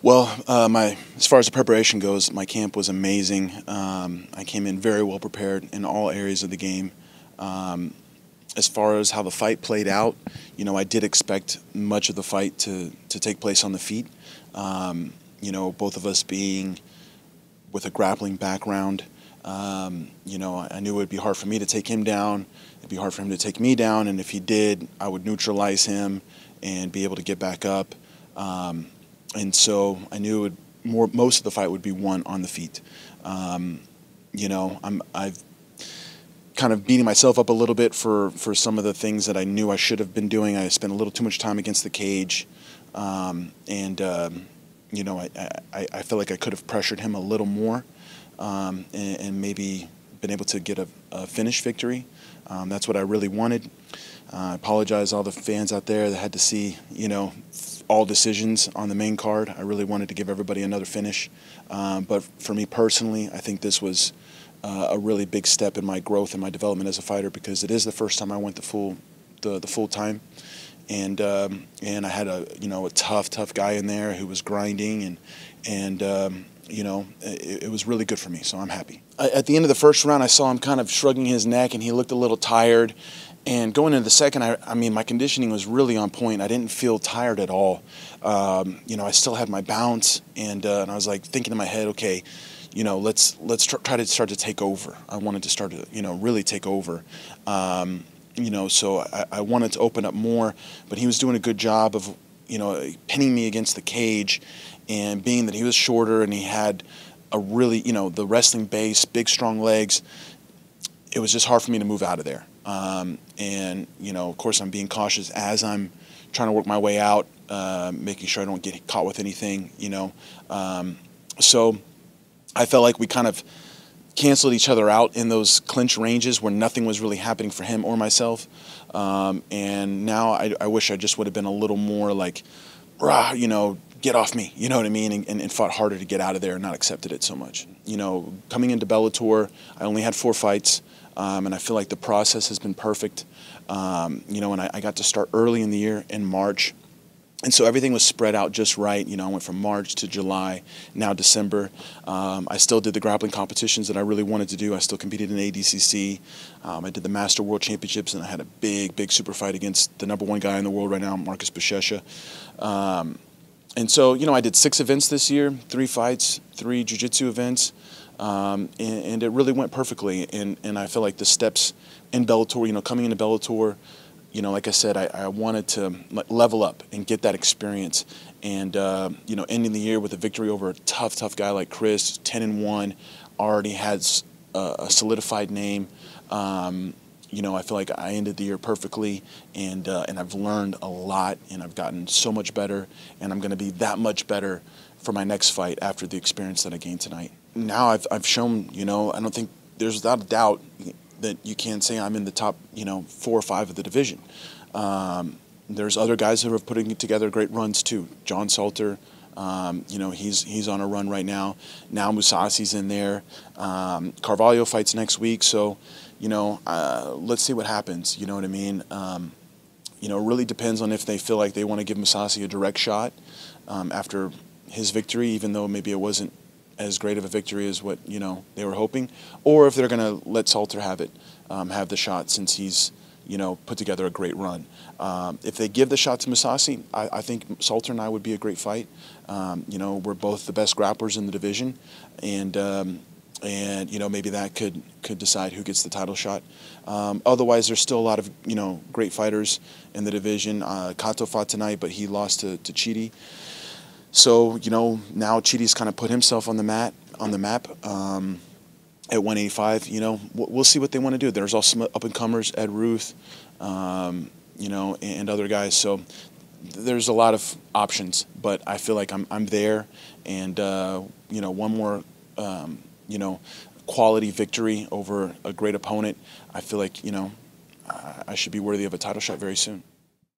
Well, as far as the preparation goes, my camp was amazing. I came in very well prepared in all areas of the game. As far as how the fight played out, I did expect much of the fight to take place on the feet. Both of us being with a grappling background, I knew it would be hard for me to take him down. It'd be hard for him to take me down, and if he did, I would neutralize him and be able to get back up. And so I knew most of the fight would be won on the feet. I've kind of beating myself up a little bit for some of the things that I knew I should have been doing. I spent a little too much time against the cage, I feel like I could have pressured him a little more, and maybe been able to get a finish victory. That's what I really wanted. I apologize to all the fans out there that had to see, all decisions on the main card. I really wanted to give everybody another finish. But for me personally, I think this was a really big step in my growth and my development as a fighter, because it is the first time I went the full time. And I had a tough guy in there who was grinding, and it was really good for me, so I'm happy. At the end of the first round, I saw him kind of shrugging his neck, and he looked a little tired. And going into the second, I mean, my conditioning was really on point. I didn't feel tired at all. I still had my bounce, and I was like thinking in my head, okay, let's try to start to take over. I wanted to start to really take over. So I wanted to open up more, but he was doing a good job of pinning me against the cage, and being that he was shorter and he had a really the wrestling base, big strong legs, it was just hard for me to move out of there. Of course, I'm being cautious as I'm trying to work my way out, making sure I don't get caught with anything, So I felt like we kind of canceled each other out in those clinch ranges where nothing was really happening for him or myself. And now I wish I just would have been a little more like, rah, get off me, you know what I mean, and fought harder to get out of there and not accepted it so much. Coming into Bellator, I only had 4 fights. And I feel like the process has been perfect. And I got to start early in the year in March. And so everything was spread out just right. I went from March to July, now December. I still did the grappling competitions that I really wanted to do. I still competed in ADCC. I did the Master World Championships, and I had a big super fight against the #1 guy in the world right now, Marcus Buchecha. And so, I did 6 events this year, 3 fights, 3 jiu-jitsu events. And it really went perfectly, and I feel like the steps in Bellator, coming into Bellator, like I said, I wanted to level up and get that experience, and ending the year with a victory over a tough guy like Chris, 10-1, already has a solidified name. I feel like I ended the year perfectly, and I've learned a lot, and I've gotten so much better, and I'm going to be that much better for my next fight after the experience that I gained tonight. Now I've shown, I don't think there's without a doubt that you can say I'm in the top, 4 or 5 of the division. There's other guys who are putting together great runs too. John Salter, he's on a run right now. Now Mousasi's in there. Carvalho fights next week, so let's see what happens. You know what I mean? It really depends on if they feel like they want to give Mousasi a direct shot after his victory, even though maybe it wasn't as great of a victory as what they were hoping, or if they're going to let Salter have it, have the shot, since he's put together a great run. If they give the shot to Mousasi, I think Salter and I would be a great fight. We're both the best grapplers in the division, and maybe that could decide who gets the title shot. Otherwise, there's still a lot of great fighters in the division. Kato fought tonight, but he lost to Chidi. So, now Chidi's kind of put himself on the map at 185. We'll see what they want to do. There's also up-and-comers, Ed Ruth, and other guys. So there's a lot of options, but I feel like I'm there, and, one more, quality victory over a great opponent. I feel like, I should be worthy of a title shot very soon.